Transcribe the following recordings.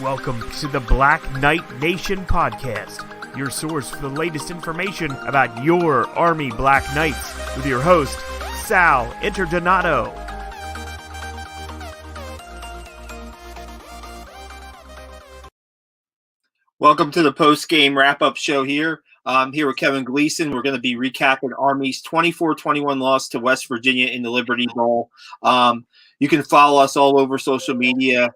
Welcome to the Black Knight Nation podcast, your source for the latest information about your Army Black Knights, with your host, Sal Interdonato. Welcome to the post-game wrap-up show here. I'm here with Kevin Gleason. We're going to be recapping Army's 24-21 loss to West Virginia in the Liberty Bowl. You can follow us all over social media.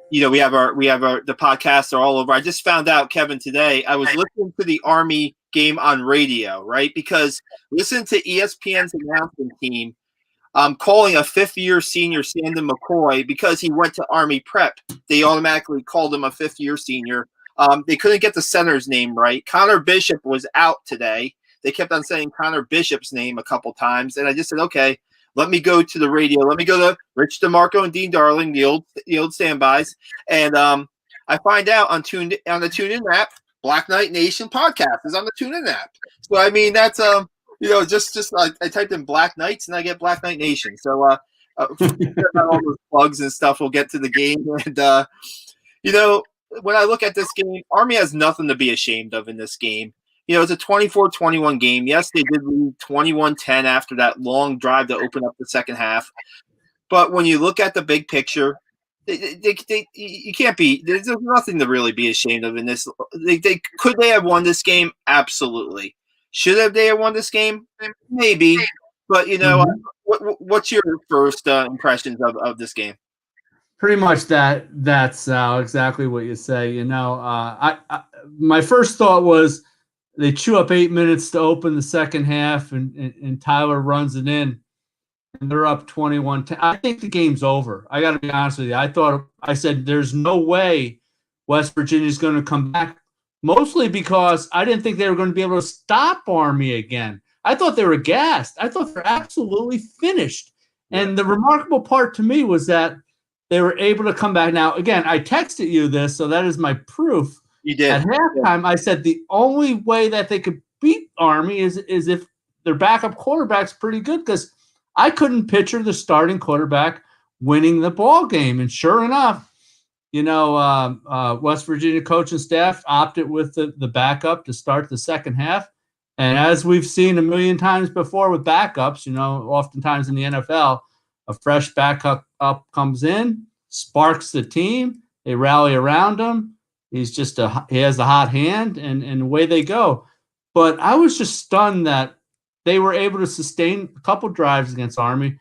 We have the podcasts are all over. I just found out, Kevin, today I was listening to the Army game on radio, right? Because listen to ESPN's announcement team calling a fifth-year senior Sandon McCoy because he went to Army prep. They automatically called him a fifth-year senior. They couldn't get the center's name right. Connor Bishop was out today. They kept on saying Connor Bishop's name a couple times, and I just said, okay, let me go to the radio. Let me go to Rich DeMarco and Dean Darling, the old standbys, and I find out on the TuneIn app, Black Knight Nation podcast is on the TuneIn app. So I mean that's just like I typed in Black Knights and I get Black Knight Nation. So all those plugs and stuff. We'll get to the game, and when I look at this game, Army has nothing to be ashamed of in this game. It's a 24-21 game. Yes, they did lead 21-10 after that long drive to open up the second half. But when you look at the big picture, you can't be. There's nothing to really be ashamed of in this. Could they have won this game? Absolutely. Should they have won this game? Maybe. But what's your first impressions of this game? Pretty much that's exactly what you say. My first thought was they chew up 8 minutes to open the second half, and Tyler runs it in, and they're up 21-10. I think the game's over. I got to be honest with you. I said there's no way West Virginia's going to come back, mostly because I didn't think they were going to be able to stop Army again. I thought they were gassed. I thought they're absolutely finished. And the remarkable part to me was that they were able to come back. Now, again, I texted you this, so that is my proof. You did. At halftime, I said the only way that they could beat Army is if their backup quarterback's pretty good, because I couldn't picture the starting quarterback winning the ball game. And sure enough, West Virginia coach and staff opted with the backup to start the second half. And as we've seen a million times before with backups, oftentimes in the NFL, a fresh backup comes in, sparks the team, they rally around him. He has the hot hand, and away they go. But I was just stunned that they were able to sustain a couple drives against Army,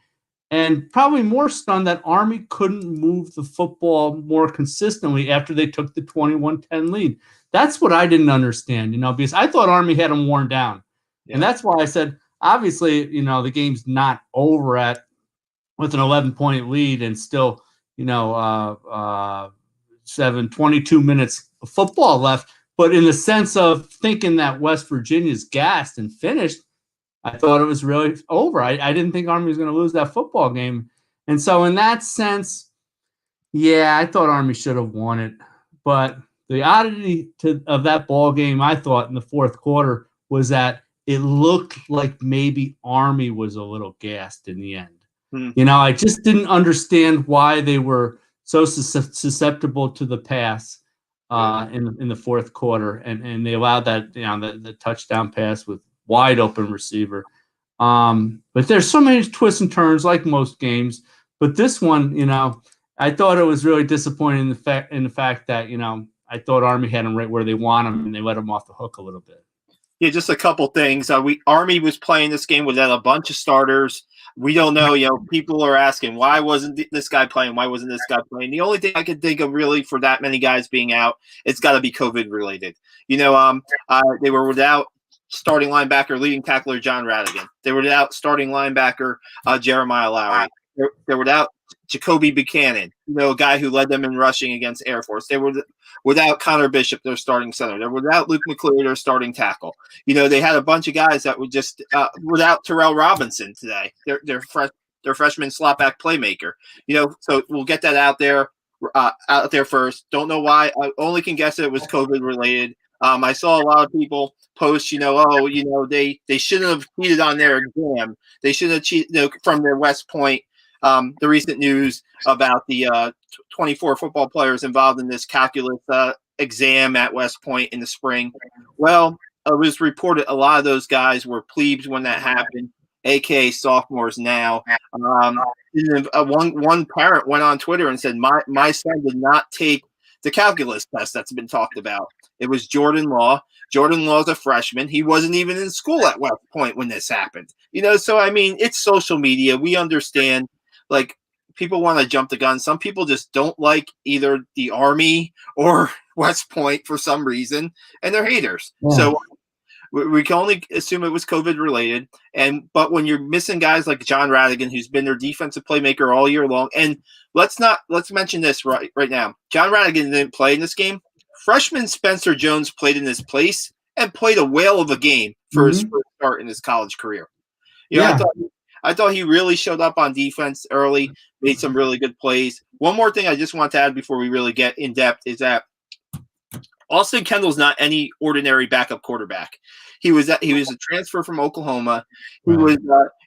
and probably more stunned that Army couldn't move the football more consistently after they took the 21-10 lead. That's what I didn't understand, because I thought Army had them worn down. Yeah. And that's why I said, obviously, the game's not over with an 11-point lead and still, 22 minutes of football left. But in the sense of thinking that West Virginia's gassed and finished, I thought it was really over. I didn't think Army was going to lose that football game. And so in that sense, yeah, I thought Army should have won it. But the oddity of that ball game, I thought, in the fourth quarter was that it looked like maybe Army was a little gassed in the end. I just didn't understand why they were so susceptible to the pass in the fourth quarter, and they allowed that the touchdown pass with wide open receiver. But there's so many twists and turns, like most games. But this one, I thought it was really disappointing in the fact that I thought Army had them right where they want them, and they let them off the hook a little bit. Yeah, just a couple things. Army was playing this game without a bunch of starters. We don't know. People are asking, why wasn't this guy playing? Why wasn't this guy playing? The only thing I could think of really for that many guys being out, it's got to be COVID related. They were without starting linebacker, leading tackler John Radigan. They were without starting linebacker Jeremiah Lowry. They were without Jacoby Buchanan, a guy who led them in rushing against Air Force. They were without Connor Bishop, their starting center. They were without Luke McCleary, their starting tackle. They had a bunch of guys that were just without Terrell Robinson today, their freshman slot back playmaker. So we'll get that out there first. Don't know why. I only can guess it was COVID related. I saw a lot of people post, they shouldn't have cheated on their exam. They shouldn't have cheated from their West Point the recent news about the 24 football players involved in this calculus exam at West Point in the spring. Well, it was reported a lot of those guys were plebes when that happened, aka sophomores now. One parent went on Twitter and said, my son did not take the calculus test that's been talked about. It was Jordan Law. Jordan Law's a freshman. He wasn't even in school at West Point when this happened. So I mean, it's social media. We understand, like, people want to jump the gun. Some people just don't like either the Army or West Point for some reason, and they're haters. Yeah. So we can only assume it was COVID related. But when you're missing guys like John Radigan, who's been their defensive playmaker all year long, and let's mention this right now. John Radigan didn't play in this game. Freshman Spencer Jones played in his place and played a whale of a game for his first start in his college career. I thought he really showed up on defense early, made some really good plays. One more thing I just want to add before we really get in depth is that Austin Kendall's not any ordinary backup quarterback. He was a transfer from Oklahoma. He was,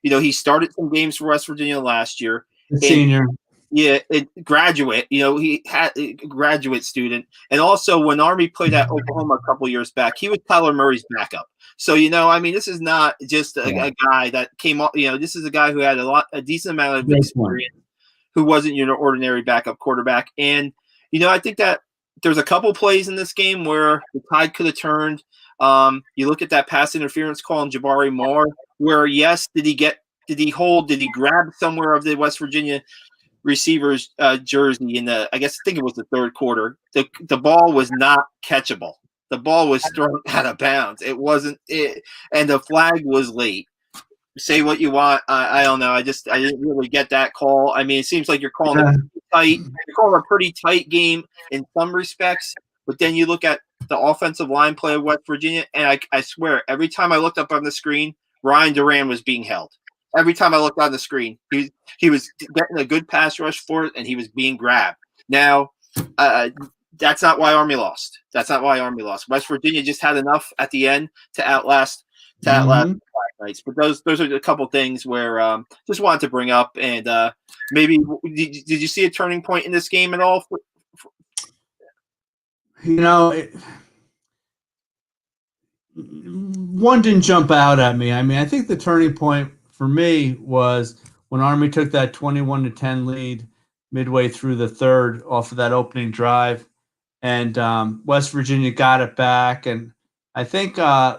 he started some games for West Virginia last year. Senior. Yeah, graduate. He had a graduate student, and also when Army played at Oklahoma a couple years back, he was Kyler Murray's backup. So I mean, this is not just a guy that came up. This is a guy who had a decent amount of experience, who wasn't your ordinary backup quarterback. And I think that there's a couple plays in this game where the tide could have turned. You look at that pass interference call on Jabari Moore, where did he grab somewhere of the West Virginia receiver's jersey in I think it was the third quarter. The ball was not catchable. The ball was thrown out of bounds. It wasn't it, and the flag was late. Say what you want. I don't know. I didn't really get that call. I mean, it seems like you're calling a pretty tight game in some respects, but then you look at the offensive line play of West Virginia, and I swear, every time I looked up on the screen, Ryan Duran was being held. Every time I looked on the screen, he was getting a good pass rush for it, and he was being grabbed. Now, that's not why Army lost. That's not why Army lost. West Virginia just had enough at the end to outlast Black Knights. But those are a couple things where just wanted to bring up. And maybe did you see a turning point in this game at all? One didn't jump out at me. I mean, I think the turning point for me was when Army took that 21-10 lead midway through the third off of that opening drive, and West Virginia got it back, and I think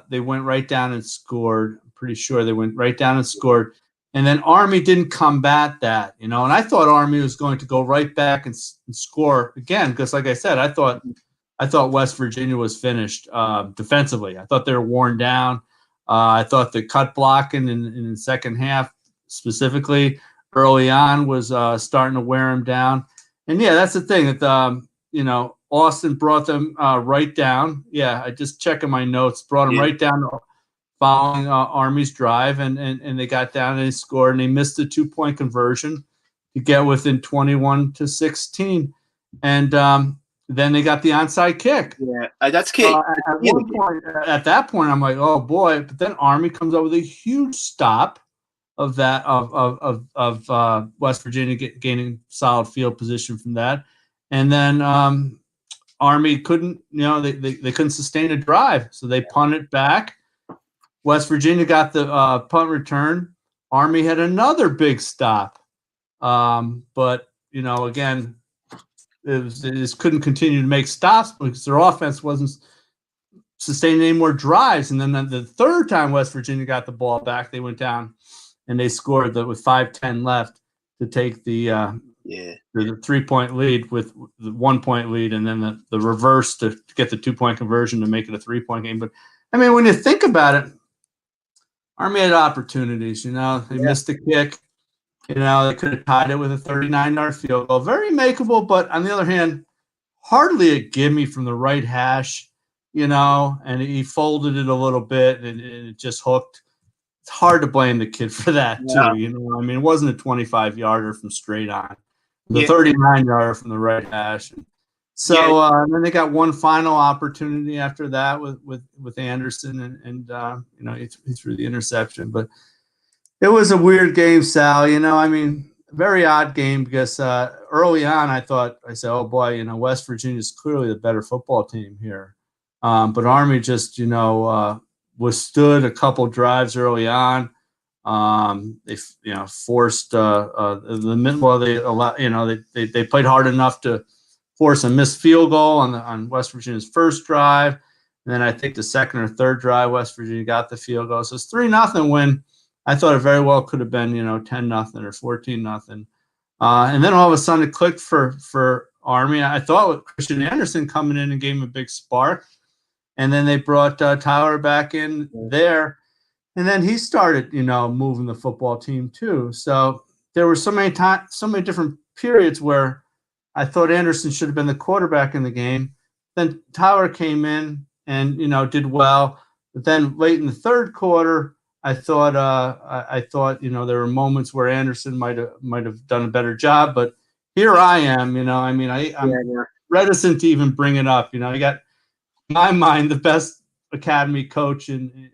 they went right down and scored. I'm pretty sure they went right down and scored, and then Army didn't combat that, and I thought Army was going to go right back and score again, because like I said, I thought West Virginia was finished defensively. I thought they were worn down. I thought the cut blocking in the second half, specifically early on, was starting to wear them down. And yeah, that's the thing that Austin brought them right down. Yeah, I just checking my notes, brought them right down following Army's drive, and they got down and they scored, and they missed the 2-point conversion to get within 21-16, and then they got the onside kick. Yeah, that's key. At that point, I'm like, oh boy! But then Army comes up with a huge stop of that of West Virginia gaining solid field position from that, and then Army couldn't, they couldn't sustain a drive, so they punted back. West Virginia got the punt return. Army had another big stop, but again, they just couldn't continue to make stops because their offense wasn't sustaining any more drives. And then the third time West Virginia got the ball back, they went down and they scored with 5:10 left to take the 3-point lead with the 1-point lead, and then the reverse to get the 2-point conversion to make it a 3-point game. But I mean, when you think about it, Army had opportunities. They missed the kick. They could have tied it with a 39-yard field goal. Very makeable, but on the other hand, hardly a gimme from the right hash, and he folded it a little bit and it just hooked. It's hard to blame the kid for that, too. I mean, it wasn't a 25-yarder from straight on. The 39-yarder from the right hash. So and then they got one final opportunity after that with Anderson, and he threw the interception. But it was a weird game, Sal. I mean, very odd game because early on I said, oh boy, West Virginia is clearly the better football team here. But Army just, withstood a couple drives early on. They forced they played hard enough to force a missed field goal on West Virginia's first drive. And then I think the second or third drive, West Virginia got the field goal. So it's 3-0 win. I thought it very well could have been, 10-0 or 14-0. And then all of a sudden it clicked for Army. I thought with Christian Anderson coming in and gave him a big spark. And then they brought Tyler back in there. And then he started, moving the football team too. So there were so many different periods where I thought Anderson should have been the quarterback in the game. Then Tyler came in and, did well. But then late in the third quarter, I thought there were moments where Anderson might have done a better job. But here I am, I'm reticent to even bring it up. You got, in my mind, the best academy coach in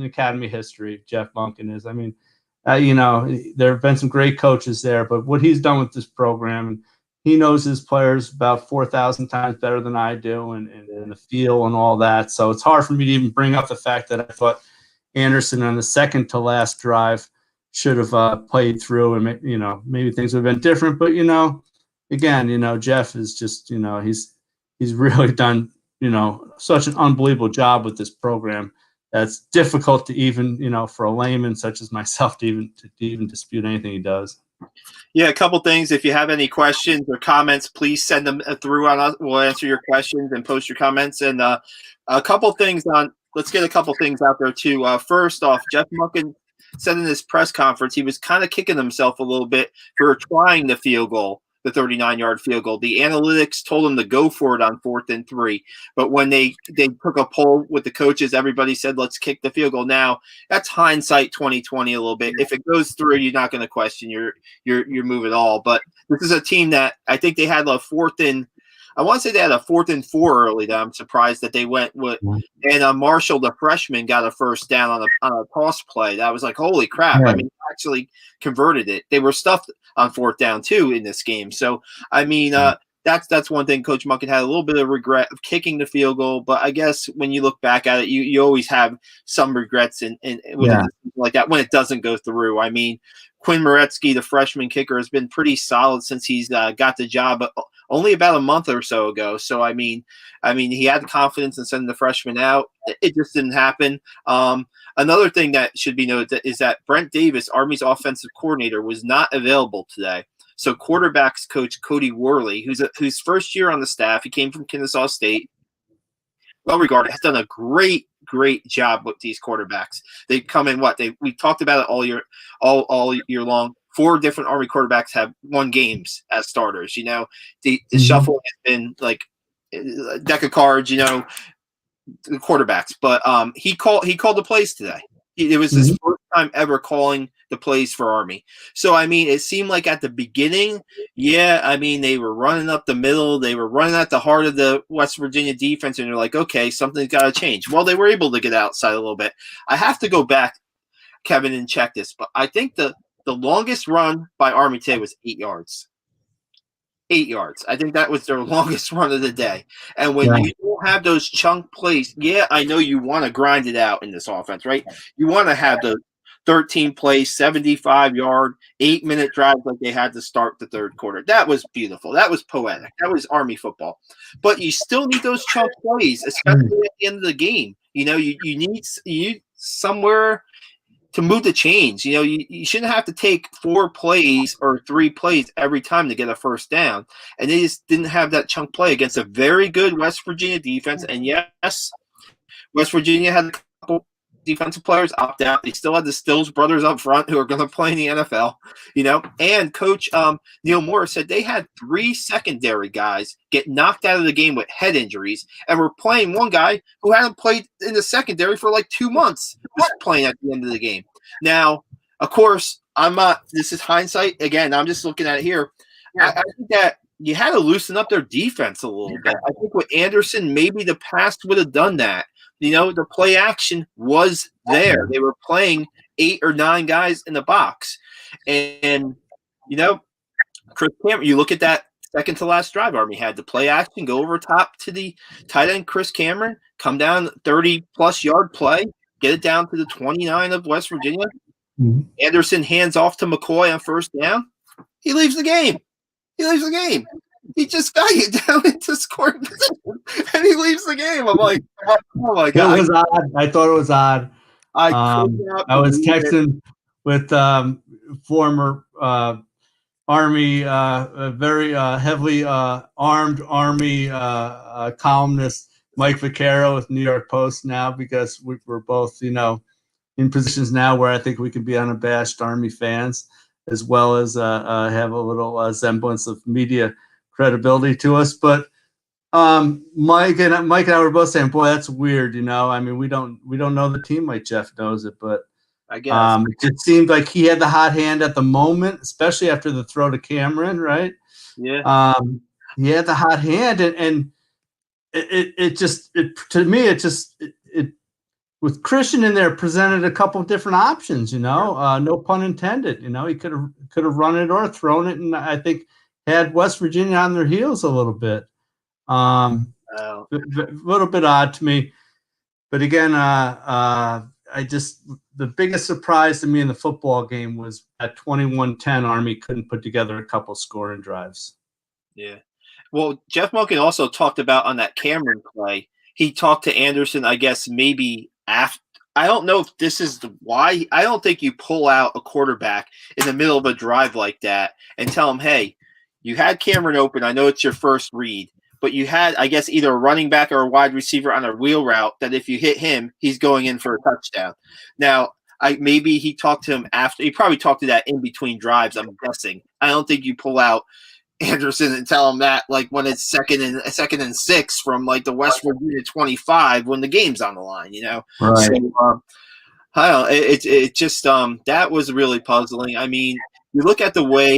academy history, Jeff Monken is. I mean, there have been some great coaches there, but what he's done with this program, he knows his players about 4,000 times better than I do, and the feel and all that. So it's hard for me to even bring up the fact that I thought Anderson on the second to last drive should have played through, and maybe things would have been different. But again, Jeff is just he's really done such an unbelievable job with this program. That's difficult to even, for a layman such as myself to even dispute anything he does. Yeah, a couple things. If you have any questions or comments, please send them through on us. We'll answer your questions and post your comments. And a couple things let's get a couple things out there too. First off, Jeff Monken said in his press conference he was kind of kicking himself a little bit for trying the field goal, the 39-yard field goal. The analytics told him to go for it on 4th and 3. But when they took a poll with the coaches, everybody said, let's kick the field goal. Now, that's hindsight 2020 a little bit. If it goes through, you're not going to question your move at all. But this is a team that I think they had a 4th and – I want to say they had a 4th and 4 early that I'm surprised that they went with. And Marshall, the freshman, got a first down on a toss play. That was like, holy crap. Yeah. I mean, actually converted it. They were stuffed on 4th down too in this game. So, I mean, that's one thing. Coach Monken had a little bit of regret of kicking the field goal, but I guess when you look back at it, you always have some regrets like that when it doesn't go through. I mean, Quinn Moretsky, the freshman kicker, has been pretty solid since he's got the job only about a month or so ago. So, I mean, he had confidence in sending the freshman out. It just didn't happen. Another thing that should be noted is that Brent Davis, Army's offensive coordinator, was not available today. So quarterbacks coach Cody Worley, who's first year on the staff, he came from Kennesaw State, well regarded, has done a great job with these quarterbacks. They come in we talked about it all year long. 4 different Army quarterbacks have won games as starters. The shuffle has been like a deck of cards. The quarterbacks, but he called the plays today. It was his first time ever calling the plays for Army. So, I mean, it seemed like at the beginning, they were running up the middle. They were running at the heart of the West Virginia defense, and they're like, okay, something's got to change. Well, they were able to get outside a little bit. I have to go back, Kevin, and check this, but I think the longest run by Army today was 8 yards. 8 yards. I think that was their longest run of the day. And when you don't have those chunk plays, I know you want to grind it out in this offense, right? You want to have the 13 play, 75-yard, 8-minute drive like they had to start the third quarter. That was beautiful. That was poetic. That was Army football. But you still need those chunk plays, especially at the end of the game. You need somewhere to move the chains. You shouldn't have to take 4 plays or 3 plays every time to get a first down. And they just didn't have that chunk play against a very good West Virginia defense. And yes, West Virginia had a couple defensive players opt out. They still had the Stills brothers up front who are going to play in the NFL, and Coach Neil Moore said they had 3 secondary guys get knocked out of the game with head injuries, and were playing one guy who hadn't played in the secondary for like 2 months, was playing at the end of the game. Now, of course, this is hindsight. Again, I'm just looking at it here. I think that you had to loosen up their defense a little bit. I think with Anderson, maybe the past would have done that. The play action was there. They were playing 8 or 9 guys in the box. And Chris Cameron, you look at that second to last drive Army had, the play action, go over top to the tight end Chris Cameron, come down 30-plus yard play, get it down to the 29 of West Virginia. Mm-hmm. Anderson hands off to McCoy on first down. He leaves the game. He just got you down into scoring position, and he leaves the game. I'm like, oh my God. It was odd. I thought it was odd. I was texting with former Army, very heavily armed Army columnist Mike Vaccaro with New York Post now, because we're both, in positions now where I think we can be unabashed Army fans, as well as have a little semblance of media credibility to us. But Mike and I were both saying, boy, that's weird. I mean, we don't know the team like Jeff knows it, but I guess it just seemed like he had the hot hand at the moment, especially after the throw to Cameron, right? Yeah. He had the hot hand, and it with Christian in there presented a couple of different options, no pun intended. He could have run it or thrown it, and I think had West Virginia on their heels a little bit. A little bit odd to me, but again, the biggest surprise to me in the football game was at 21-10, Army couldn't put together a couple scoring drives. Yeah. Well, Jeff Monken also talked about on that Cameron play, he talked to Anderson, I guess, maybe after. I don't know if this is why. I don't think you pull out a quarterback in the middle of a drive like that and tell him, hey, you had Cameron open. I know it's your first read, but you had, I guess, either a running back or a wide receiver on a wheel route that if you hit him, he's going in for a touchdown. Now, maybe he talked to him after. He probably talked to that in between drives, I'm guessing. I don't think you pull out Anderson and tell him that like when it's second and 6 from like the West Virginia 25 when the game's on the line, Right. So, I don't know. It just that was really puzzling. I mean, you look at the way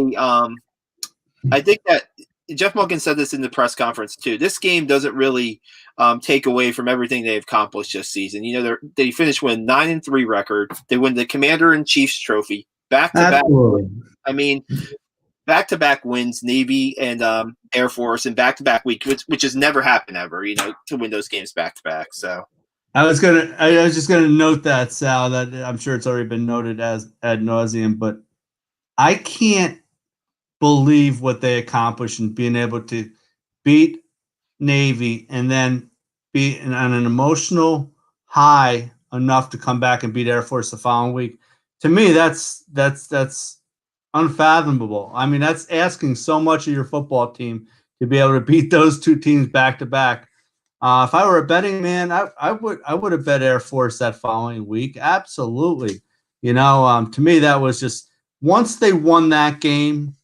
I think that Jeff Monken said this in the press conference too. This game doesn't really take away from everything they've accomplished this season. They finished with a 9-3 record. They win the Commander-in-Chief's trophy back-to-back. I mean, back-to-back wins, Navy and Air Force, and back-to-back week, which has never happened ever. To win those games back-to-back. So I was just gonna note that, Sal. That I'm sure it's already been noted as ad nauseum, but I can't believe what they accomplished in being able to beat Navy and then be on an emotional high enough to come back and beat Air Force the following week. To me, that's unfathomable. I mean, that's asking so much of your football team to be able to beat those two teams back to back. If I were a betting man, I would have bet Air Force that following week. Absolutely. To me, that was just once they won that game.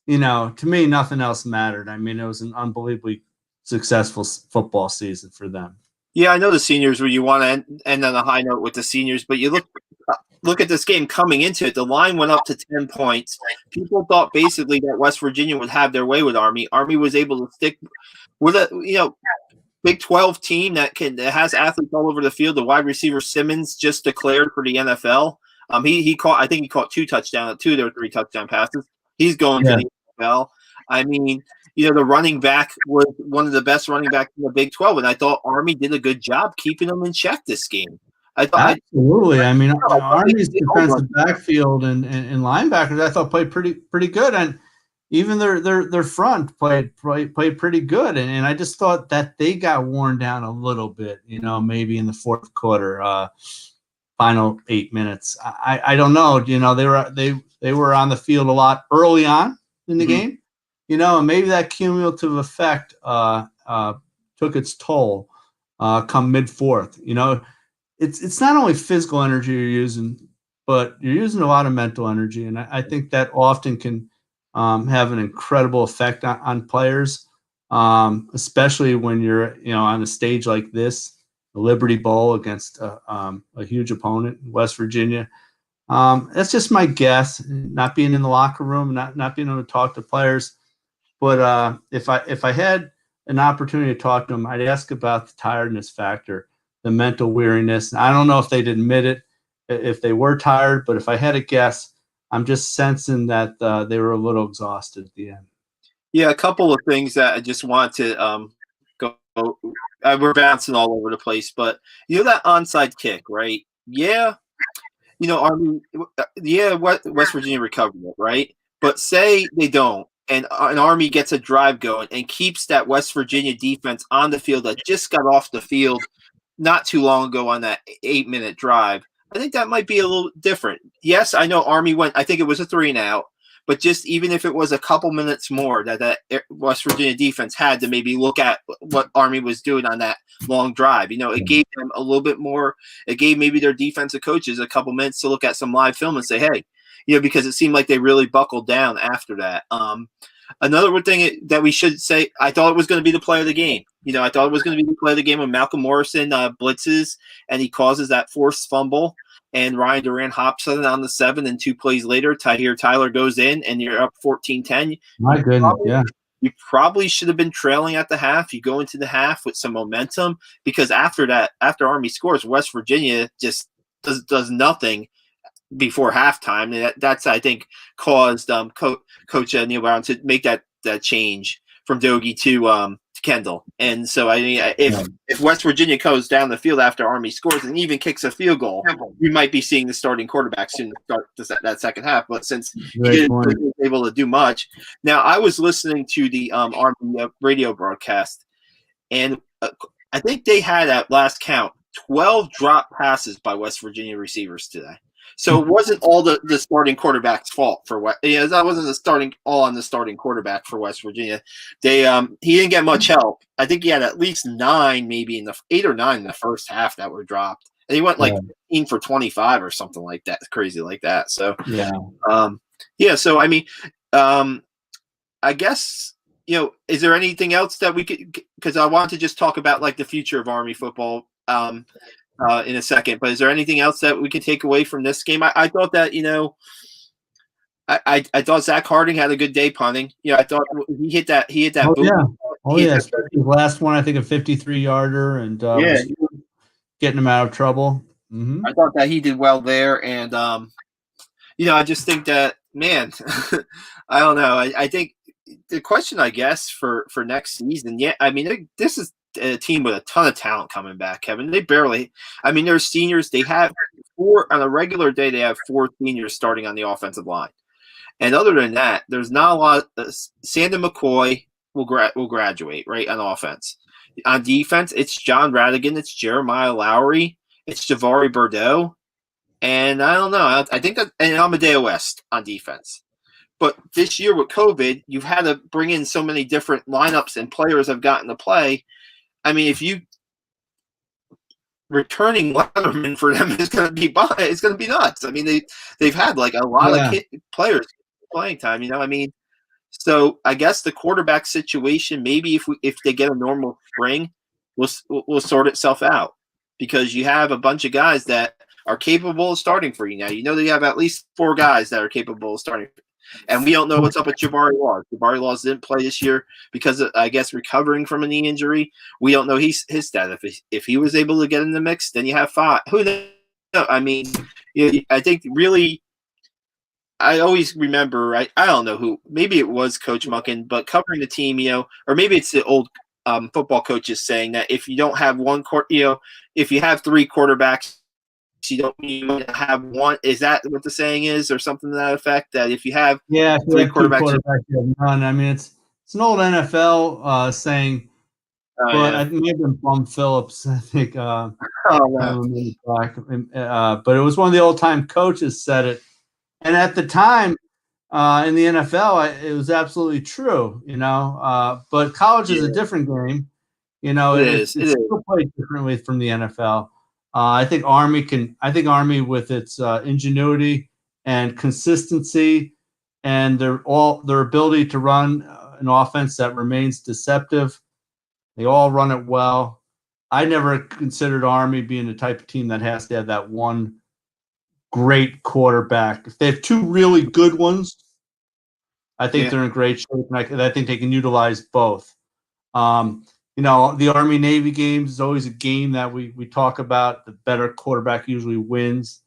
To me, nothing else mattered. I mean, it was an unbelievably successful football season for them. Yeah, I know the seniors where you want to end on a high note with the seniors, but you look at this game coming into it. The line went up to 10 points. People thought basically that West Virginia would have their way with Army. Army was able to stick with a Big 12 team that has athletes all over the field. The wide receiver Simmons just declared for the NFL. He caught 2 touchdowns, 2 or 3 touchdown passes. He's going to the NFL. I mean, the running back was one of the best running backs in the Big 12, and I thought Army did a good job keeping them in check this game. Absolutely. I mean, Army's defensive backfield and linebackers I thought played pretty good, and even their front played pretty good, and I just thought that they got worn down a little bit, maybe in the fourth quarter, final 8 minutes. I don't know. They were on the field a lot early on in the game, and maybe that cumulative effect took its toll come mid-fourth. It's not only physical energy you're using, but you're using a lot of mental energy, and I think that often can have an incredible effect on players, especially when you're on a stage like this, the Liberty Bowl against a huge opponent, West Virginia. That's just my guess. Not being in the locker room, not being able to talk to players, but if I had an opportunity to talk to them, I'd ask about the tiredness factor, the mental weariness. I don't know if they'd admit it if they were tired, but if I had a guess, I'm just sensing that they were a little exhausted at the end. Yeah, a couple of things that I just want to go. We're bouncing all over the place, but that onside kick, right? Yeah, Army. Yeah, West Virginia recovered it, right? But say they don't, and an Army gets a drive going and keeps that West Virginia defense on the field that just got off the field not too long ago on that 8-minute drive. I think that might be a little different. Yes, I know Army went. I think it was a 3-and-out. But just even if it was a couple minutes more that West Virginia defense had to maybe look at what Army was doing on that long drive, it gave them a little bit more. It gave maybe their defensive coaches a couple minutes to look at some live film and say, hey, because it seemed like they really buckled down after that. Another thing that we should say, I thought it was going to be the play of the game. I thought it was going to be the play of the game when Malcolm Morrison blitzes and he causes that forced fumble. And Ryan Durant hops on the 7, and 2 plays later, Tyler goes in, and you're up 14-10. My goodness, yeah. You probably should have been trailing at the half. You go into the half with some momentum because after Army scores, West Virginia just does nothing before halftime. And that's I think, caused Coach Neil Brown to make that change from Dogie to Kendall. And so, I mean, if West Virginia goes down the field after Army scores and even kicks a field goal, we might be seeing the starting quarterback soon start that second half. But since he wasn't able to do much. Now, I was listening to the Army radio broadcast, and I think they had, at last count, 12 drop passes by West Virginia receivers today. So it wasn't all the starting quarterback's fault for what. That wasn't all on the starting quarterback for West Virginia. He didn't get much help. I think he had at least 9, maybe in the 8 or 9 in the first half that were dropped, and he went like 15 for 25 or something like that, crazy like that. So So I mean, I guess is there anything else that we could? Because I want to just talk about like the future of Army football. In a second, but is there anything else that we can take away from this game? I thought that I thought Zach Harding had a good day punting. I thought he hit that. Especially the last one, I think a 53-yarder, and getting him out of trouble. Mm-hmm. I thought that he did well there, and I just think that, man, I don't know. I think the question, I guess, for next season, I mean, this is a team with a ton of talent coming back, Kevin. They barely, I mean, they're seniors. They have 4 on a regular day. They have 4 seniors starting on the offensive line, and other than that, there's not a lot. Sandon McCoy will graduate right on offense. On defense, it's John Radigan, it's Jeremiah Lowry, it's Javari Bordeaux, and I don't know. I think that, and Amadeo West on defense. But this year with COVID, you've had to bring in so many different lineups, and players have gotten to play. I mean, if you returning Letterman for them is going to be nuts. I mean, they've had like a lot of players playing time. I mean, so I guess the quarterback situation, maybe if they get a normal spring, will sort itself out, because you have a bunch of guys that are capable of starting for you now. They have at least 4 guys that are capable of starting. And we don't know what's up with Jabari Laws. Jabari Laws didn't play this year because of, I guess, recovering from a knee injury. We don't know his status. If he was able to get in the mix, then you have 5. Who knows? I mean, I think really, I always remember, I don't know who, maybe it was Coach Munkin, but covering the team, or maybe it's the old football coaches saying that if you don't have if you have 3 quarterbacks, you don't even have one. Is that what the saying is, or something to that effect? That if you have 3 quarterbacks, you have none. I mean, it's an old NFL saying, but I think maybe Bum Phillips, I think. But it was one of the old time coaches said it, and at the time in the NFL, it was absolutely true. But college is a different game. It's still played differently from the NFL. I think Army with its ingenuity and consistency and their ability to run an offense that remains deceptive, they all run it well. I never considered Army being the type of team that has to have that one great quarterback. If they have 2 really good ones, I think they're in great shape, and I think they can utilize both. The Army-Navy games is always a game that we talk about. The better quarterback usually wins.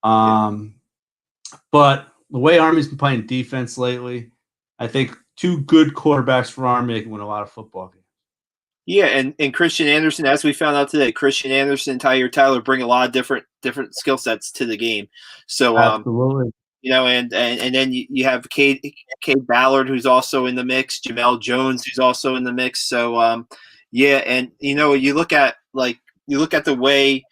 But the way Army's been playing defense lately, I think 2 good quarterbacks for Army can win a lot of football games. Yeah, and Christian Anderson, as we found out today, Christian Anderson and Tyler bring a lot of different skill sets to the game. So Absolutely. and then you have Cade Ballard, who's also in the mix, Jamel Jones, who's also in the mix. So and you look at the way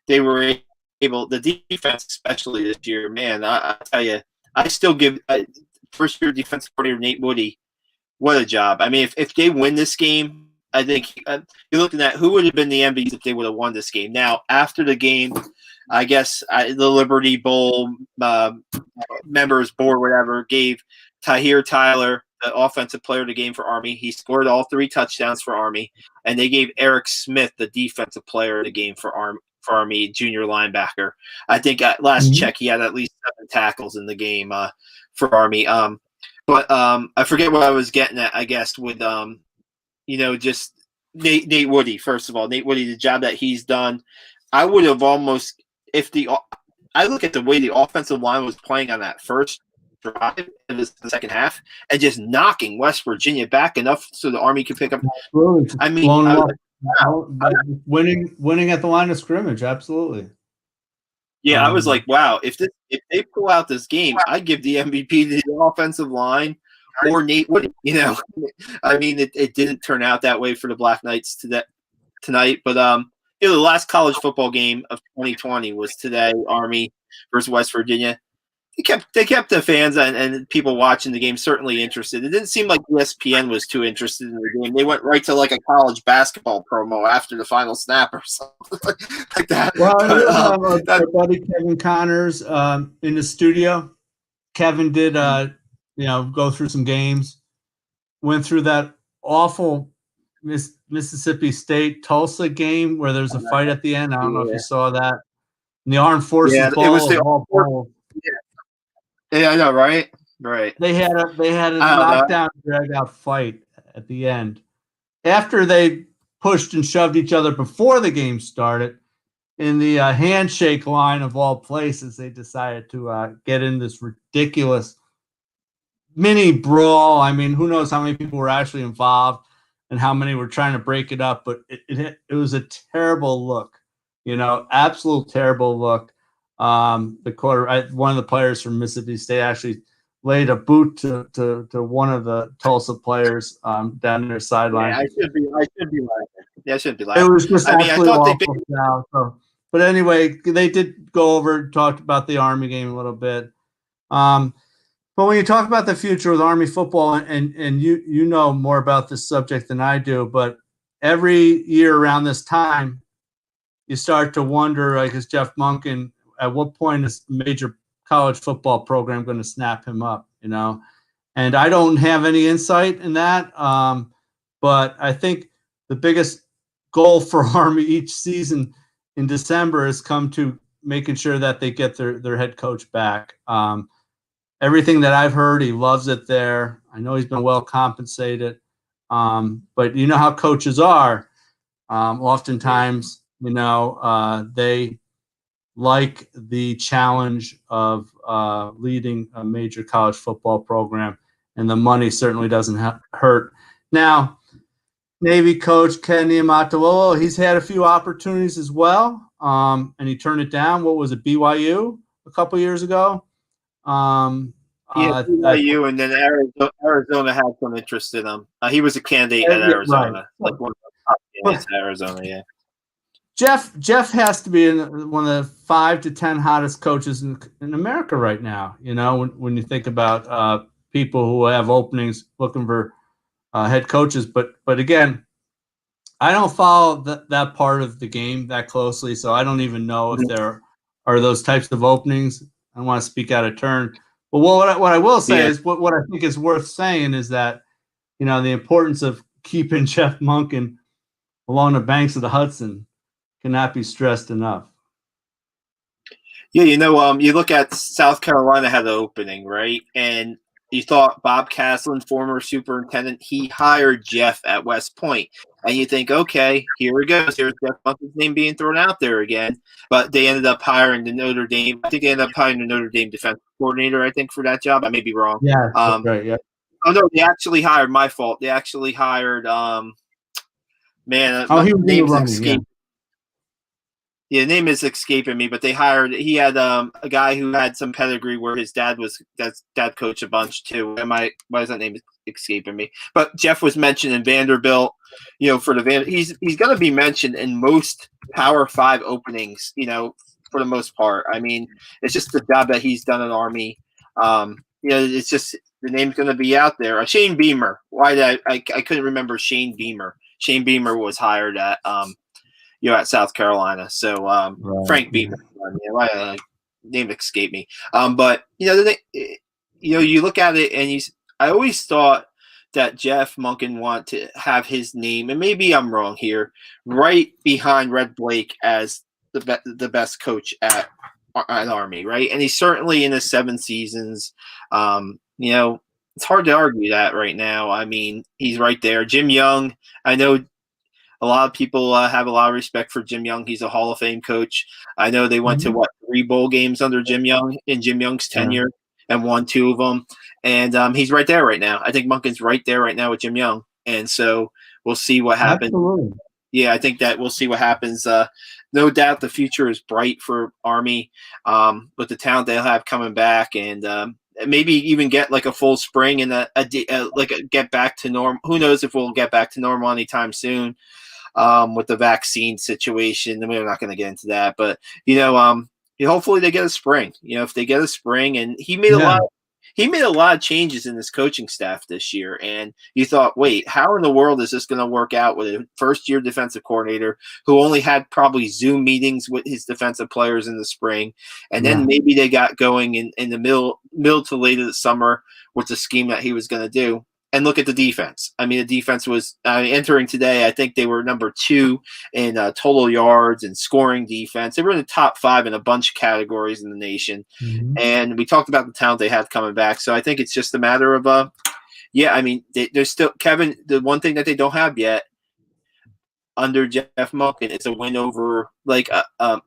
they were able, the defense, especially this year, man. I tell you, I still give first year defensive coordinator Nate Woody, what a job. I mean, if they win this game, I think you're looking at who would have been the MVP if they would have won this game. Now, after the game, I guess the Liberty Bowl members board, whatever, gave Tyler the offensive player of the game for Army. He scored all 3 touchdowns for Army, and they gave Eric Smith the defensive player of the game for Army, junior linebacker. I think at last check he had at least 7 tackles in the game for Army. But I forget what I was getting at, I guess, with just Nate Woody. First of all, Nate Woody, the job that he's done, I would have almost, I look at the way the offensive line was playing on that first drive in the second half and just knocking West Virginia back enough so the Army could pick up. Absolutely. I mean, winning at the line of scrimmage, absolutely. Yeah, I was like, wow, if they pull out this game, I'd give the MVP to the offensive line or Nate Woody. I mean, it didn't turn out that way for the Black Knights tonight, but the last college football game of 2020 was today, Army versus West Virginia. They kept the fans and people watching the game certainly interested. It didn't seem like ESPN was too interested in the game. They went right to like a college basketball promo after the final snap or something like that. Well, our buddy Kevin Connors in the studio. Kevin did go through some games. Went through that awful Mississippi State Tulsa game where there's a fight at the end. I don't know if you saw that. And the Armed Forces Bowl. It was the bowl. Yeah, I know, right? Right. They had a knockdown, drag out fight at the end. After they pushed and shoved each other before the game started, in the handshake line of all places, they decided to get in this ridiculous mini brawl. I mean, who knows how many people were actually involved and how many were trying to break it up, but it was a terrible look, absolute terrible look. One of the players from Mississippi State actually laid a boot to one of the Tulsa players down their sideline. Yeah, I should be laughing. Yeah, I shouldn't be laughing. It was just awful now. But anyway, they did go over, talked about the Army game a little bit. But when you talk about the future with Army football, and you know more about this subject than I do, but every year around this time, you start to wonder, like, is Jeff Monken, at what point is major college football program going to snap him up, And I don't have any insight in that. But I think the biggest goal for Army each season in December has come to making sure that they get their head coach back. Everything that I've heard, he loves it there. I know he's been well compensated. But you know how coaches are. Oftentimes, they like the challenge of leading a major college football program, and the money certainly doesn't hurt. Now, Navy coach Ken Niumatalolo, he's had a few opportunities as well, and he turned it down. What was it, BYU a couple years ago? BYU, and then Arizona had some interest in him. He was a candidate at Arizona, right. like one of the top candidates at Arizona, yeah. Jeff has to be one of the 5 to 10 hottest coaches in America right now. When you think about people who have openings looking for head coaches, but again, I don't follow that part of the game that closely, so I don't even know if there are those types of openings. I don't want to speak out of turn, but what I will say is what I think is worth saying is that the importance of keeping Jeff Monken along the banks of the Hudson cannot be stressed enough. Yeah, you look at South Carolina had the opening, right? And you thought Bob Caslin, former superintendent, he hired Jeff at West Point. And you think, okay, here it goes. Here's Jeff Monken's name being thrown out there again. But they ended up hiring the Notre Dame. I think they ended up hiring the Notre Dame defensive coordinator, I think, for that job. I may be wrong. Yeah, that's right. Yeah. Oh, no, they actually hired, my fault. They actually hired, man, He was name's running, escaping. Yeah, name is escaping me, but he had a guy who had some pedigree where his dad coached a bunch too. Why is that name escaping me? But Jeff was mentioned in Vanderbilt, for he's going to be mentioned in most Power 5 openings, for the most part. I mean, it's just the job that he's done in Army. It's just the name's going to be out there. Shane Beamer. Why did I couldn't remember Shane Beamer. Shane Beamer was hired at at South Carolina. So right. Frank Beamer, name escaped me. But you look at it and I always thought that Jeff Monken wanted to have his name, and maybe I'm wrong here, right behind Red Blake as the best coach at Army, right? And he's certainly in his 7 seasons. It's hard to argue that right now. I mean, he's right there. Jim Young, I know a lot of people have a lot of respect for Jim Young. He's a Hall of Fame coach. I know they went to 3 bowl games under Jim Young in Jim Young's tenure and won 2 of them. And he's right there right now. I think Monken's right there right now with Jim Young. And so we'll see what happens. Absolutely. Yeah, I think that we'll see what happens. No doubt the future is bright for Army with the talent they'll have coming back, and maybe even get like a full spring and get back to normal. Who knows if we'll get back to normal anytime soon. With the vaccine situation, and we're not going to get into that, but hopefully they get a spring. If they get a spring, and he made a lot of changes in his coaching staff this year, and you thought, wait, how in the world is this going to work out with a first-year defensive coordinator who only had probably Zoom meetings with his defensive players in the spring, and then maybe they got going in the middle to late of the summer with the scheme that he was going to do. And look at the defense. I mean, the defense was entering today. I think they were number 2 in total yards and scoring defense. They were in the top 5 in a bunch of categories in the nation. Mm-hmm. And we talked about the talent they have coming back. So I think it's just a matter of, there's still Kevin. The one thing that they don't have yet under Jeff Monken is a win over like a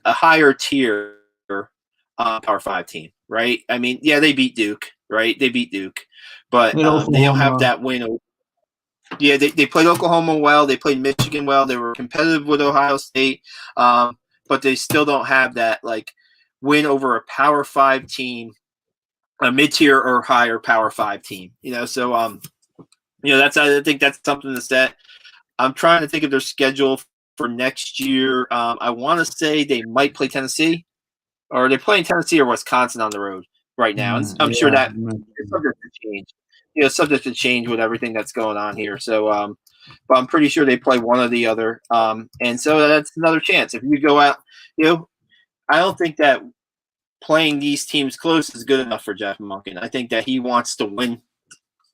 higher tier Power 5 team, right? I mean, they beat Duke, right? They beat Duke. But they don't have that win. Yeah, they played Oklahoma well. They played Michigan well. They were competitive with Ohio State, but they still don't have that like win over a Power 5 team, a mid-tier or higher Power 5 team. So I think that's something that's that. I'm trying to think of their schedule for next year. I want to say they might play Tennessee, or they're playing Tennessee or Wisconsin on the road right now. And I'm sure that it's subject to change. Subject to change with everything that's going on here. So, but I'm pretty sure they play one or the other. And so that's another chance. If you go out, I don't think that playing these teams close is good enough for Jeff Monken. I think that he wants to win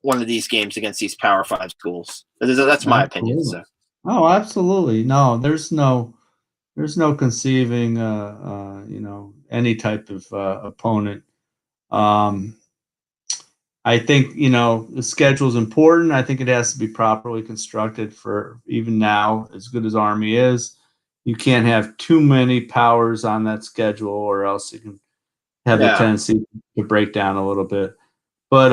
one of these games against these Power 5 schools. That's my opinion. So. Oh, absolutely. No, there's no conceiving, any type of opponent. I think, the schedule is important. I think it has to be properly constructed for even now, as good as Army is. You can't have too many powers on that schedule, or else you can have the tendency to break down a little bit. But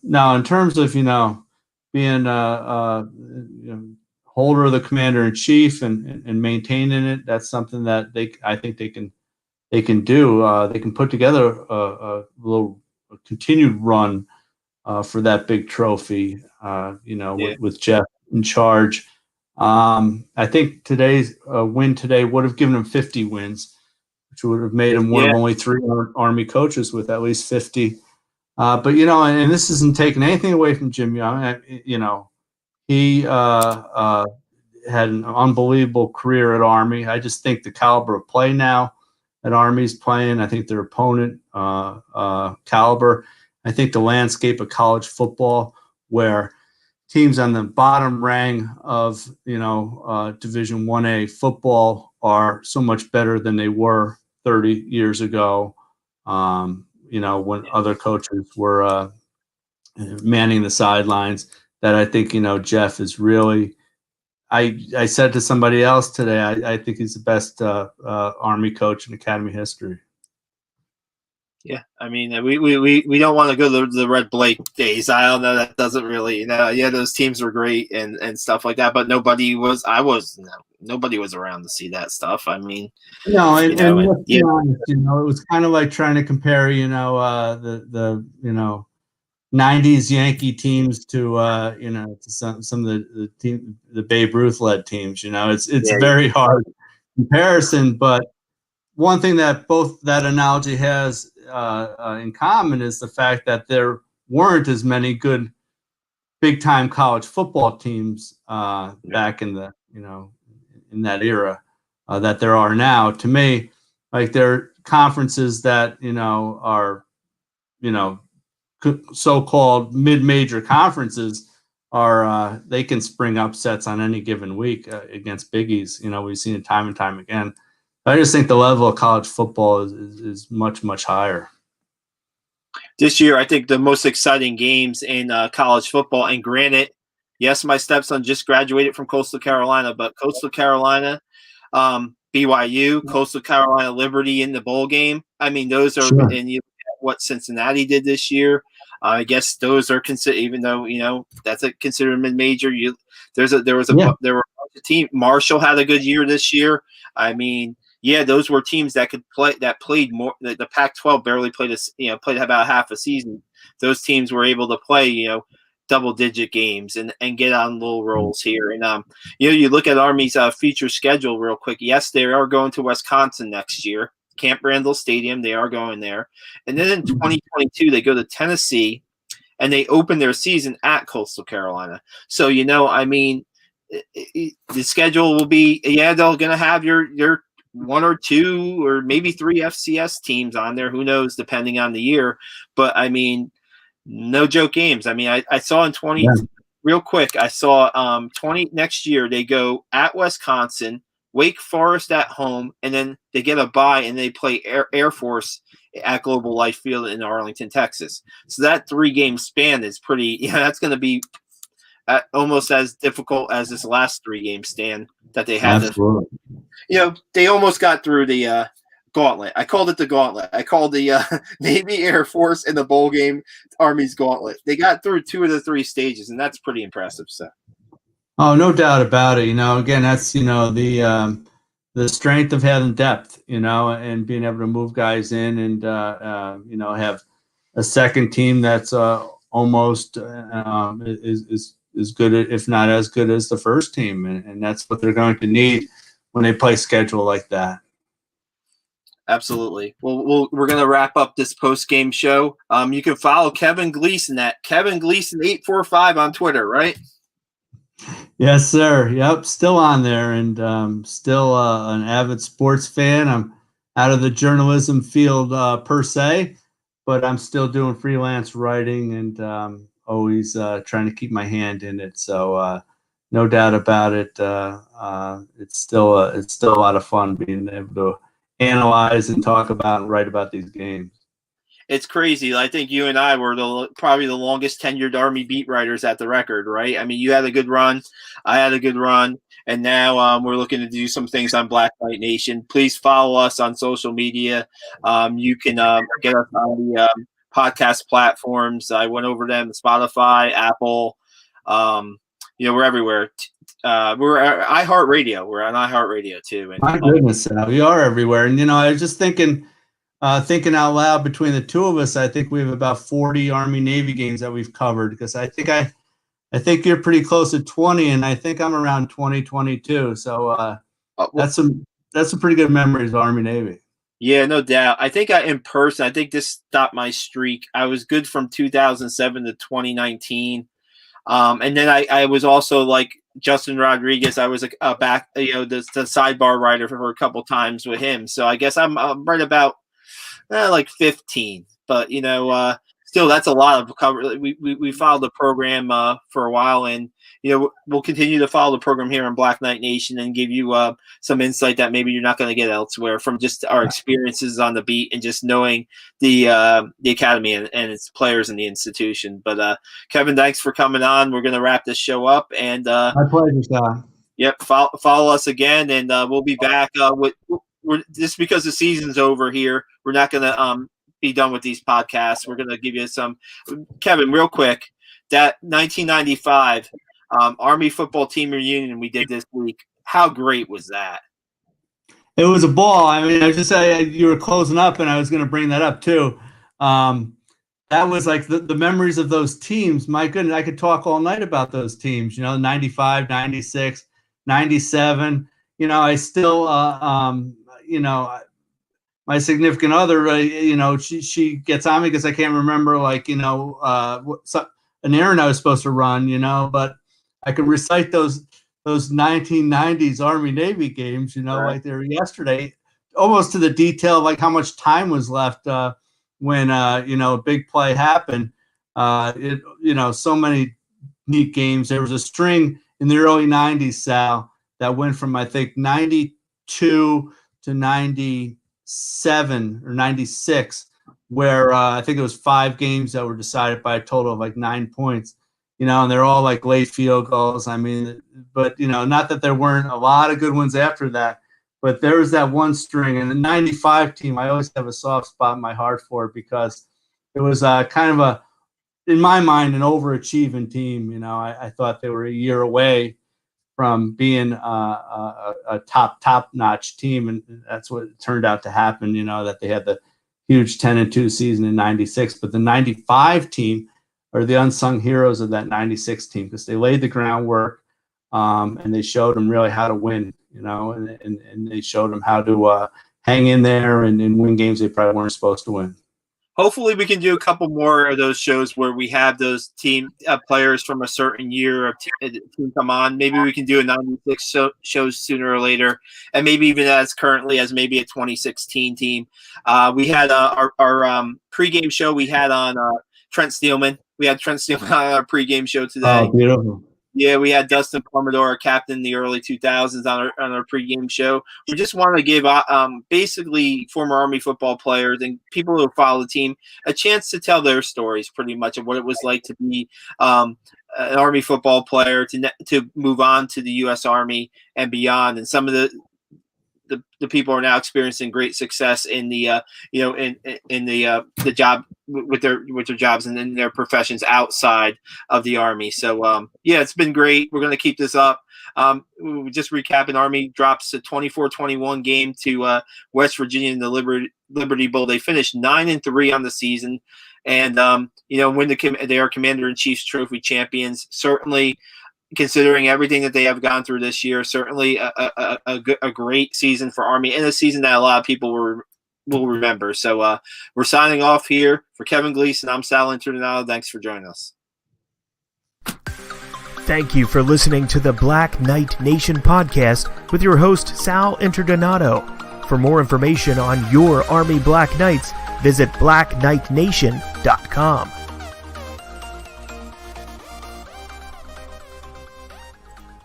now, in terms of, being holder of the commander-in-chief and maintaining it, that's something that I think they can do. They can put together a little continued run for that big trophy, with Jeff in charge. I think today's win today would have given him 50 wins, which would have made him one of only 3 Army coaches with at least 50. But, and this isn't taking anything away from Jim Young. He had an unbelievable career at Army. I just think the caliber of play now that Army's playing, I think their opponent caliber, I think the landscape of college football, where teams on the bottom rung of Division 1A football are so much better than they were 30 years ago. When other coaches were manning the sidelines, that I think Jeff is really I said to somebody else today, I think he's the best Army coach in Academy history. Yeah, I mean, we don't want to go to the Red Blake days. I don't know. That doesn't really, yeah, those teams were great and stuff like that. But nobody was around to see that stuff. I mean, no, let's be honest, it was kind of like trying to compare, the 90s Yankee teams to to some of the Babe Ruth led teams. It's a very hard comparison, but one thing that both that analogy has in common is the fact that there weren't as many good big time college football teams back in the in that era that there are now. To me, like, there are conferences that are so-called mid-major conferences are they can spring upsets on any given week against biggies. We've seen it time and time again. I just think the level of college football is much, much higher. This year, I think the most exciting games in college football, and granted, yes, my stepson just graduated from Coastal Carolina, but Coastal Carolina, BYU, Coastal Carolina, Liberty in the bowl game. I mean, those are, sure. And you look at what Cincinnati did this year. I guess those are considered, even though that's considered mid-major. There were a bunch of teams. Marshall had a good year this year. I mean, yeah, those were teams that could play, that played more. The Pac-12 barely played played about half a season. Those teams were able to play double-digit games and get on little rolls here. And you look at Army's future schedule real quick. Yes, they are going to Wisconsin next year, Camp Randall Stadium. They are going there, and then in 2022 they go to Tennessee, and they open their season at Coastal Carolina. So I mean, the schedule will be they're going to have your one or two or maybe three FCS teams on there. Who knows, depending on the year. But I mean, no joke games. I mean, I saw in 20 real quick. I saw 20 next year. They go at Wisconsin, Wake Forest at home, and then they get a bye and they play Air Force at Global Life Field in Arlington, Texas. So that 3-game span is pretty. That's going to be almost as difficult as this last 3-game stand that they had. They almost got through the gauntlet. I called it the gauntlet. I called the Navy, Air Force, and the bowl game Army's gauntlet. They got through 2 of the 3 stages, and that's pretty impressive. So, oh, no doubt about it. Again, that's the strength of having depth, and being able to move guys in and have a second team that's almost is good, if not as good as the first team, and that's what they're going to need when they play schedule like that. Absolutely. Well, we're going to wrap up this post-game show. You can follow Kevin Gleason at Kevin Gleason 845 on Twitter, right? Yes, sir. Yep, still on there, and still an avid sports fan. I'm out of the journalism field per se, but I'm still doing freelance writing and always trying to keep my hand in it. So no doubt about it. It's still a lot of fun being able to analyze and talk about and write about these games. It's crazy. I think you and I were probably the longest tenured Army beat writers at the record, right? I mean, you had a good run, I had a good run, and now we're looking to do some things on Black Knight Nation. Please follow us on social media. You can get us on the podcast platforms. I went over them: Spotify, Apple. We're everywhere. We're iHeartRadio. We're on iHeartRadio too. And my goodness, we are everywhere. And I was just thinking out loud, between the two of us, I think we have about 40 Army Navy games that we've covered, because I think you're pretty close to 20, and I think I'm around 20, 22. So that's some pretty good memories of Army Navy. Yeah, no doubt. I think in person, I think this stopped my streak. I was good from 2007 to 2019. And then I was also like Justin Rodriguez. I was the sidebar writer for a couple times with him. So I guess I'm right about like 15. But still, that's a lot of cover. We followed the program for a while, and we'll continue to follow the program here on Black Knight Nation and give you some insight that maybe you're not going to get elsewhere from just our experiences on the beat and just knowing the academy and its players and the institution. But Kevin, thanks for coming on. We're going to wrap this show up, and my pleasure, Sal. Yep. Follow us again, and we'll be back. We're just because the season's over here. We're not going to be done with these podcasts. We're going to give you some. Kevin, real quick, that 1995 Army football team reunion we did this week. How great was that? It was a ball. I mean, I was just saying you were closing up, and I was going to bring that up too. That was like the memories of those teams. My goodness, I could talk all night about those teams. 95, 96, 97. I still, my significant other, she gets on me because I can't remember, an errand I was supposed to run, but I could recite those 1990s Army-Navy games, right. Like they were yesterday, almost to the detail, like how much time was left when, a big play happened. So many neat games. There was a string in the early 90s, Sal, that went from, I think, 92 to 97 or 96, where I think it was 5 games that were decided by a total of like 9 points. And they're all like late field goals. I mean, but, not that there weren't a lot of good ones after that, but there was that one string. And the 95 team, I always have a soft spot in my heart for it because it was kind of in my mind, an overachieving team. I thought they were a year away from being a top-notch team, and that's what turned out to happen, that they had the huge 10-2 season in 96. But the 95 team are the unsung heroes of that 96 team because they laid the groundwork and they showed them really how to win, and they showed them how to hang in there and win games they probably weren't supposed to win. Hopefully we can do a couple more of those shows where we have those team players from a certain year of team come on. Maybe we can do a 96 shows sooner or later, and maybe even as currently as maybe a 2016 team. We had our pregame show. We had on Trent Steelman. We had Trent Steelman on our pregame show today. Oh, beautiful. Yeah, we had Dustin Plumidor, our captain in the early 2000s, on our pregame show. We just want to give basically former Army football players and people who follow the team a chance to tell their stories, pretty much, of what it was like to be an Army football player, to move on to the U.S. Army and beyond. And some of the people are now experiencing great success in the the job with their jobs and in their professions outside of the Army. So it's been great. We're going to keep this up. Just recapping, Army drops a 24-21 game to West Virginia in the Liberty Bowl. They finished 9-3 on the season, and win they are Commander-in-Chief's Trophy champions. Certainly, considering everything that they have gone through this year, certainly a great season for Army, and a season that a lot of people will remember. So we're signing off here. For Kevin Gleason, I'm Sal Interdonado. Thanks for joining us. Thank you for listening to the Black Knight Nation podcast with your host, Sal Interdonado. For more information on your Army Black Knights, visit blackknightnation.com.